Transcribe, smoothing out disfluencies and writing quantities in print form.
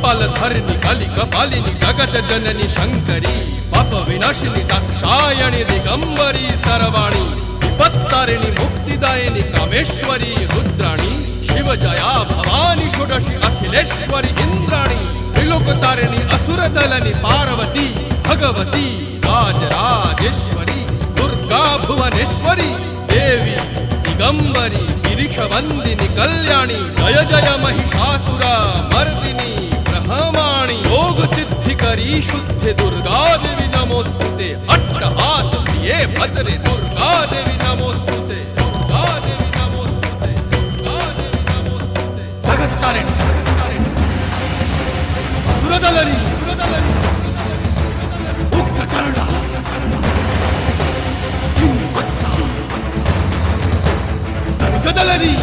कपालधरिणि कलि कपालिनि जगत जननी शंकरी पाप विनाशिनी दाक्षायणी दिगंबरी सर्वाणी विपत्तारिणी मुक्तिदायिनी कामेश्वरी रुद्राणी शिव जया भवानी षोडशी अखिलेश्वरी इंद्राणी त्रिलोकतारिणी असुरदलनि पार्वती भगवती राजराजेश्वरी दुर्गा भुवनेश्वरी देवी दिगंबरी गिरिशवंदिनी कल्याणी जय जय महिषासुर मर्दिनी ब्रह्माणी योग सिद्धिकरी शुद्धि दुर्गा देवी नमोस्तुते अट्टहास प्रिये भद्रे दुर्गा देवी नमोस्तुते दुर्गा देवी नमोस्तुते दुर्गा देवी नमोस्तुते जगत तारिणी सुरदलनी उग्रचरणा चिन्मस्ता जदलनी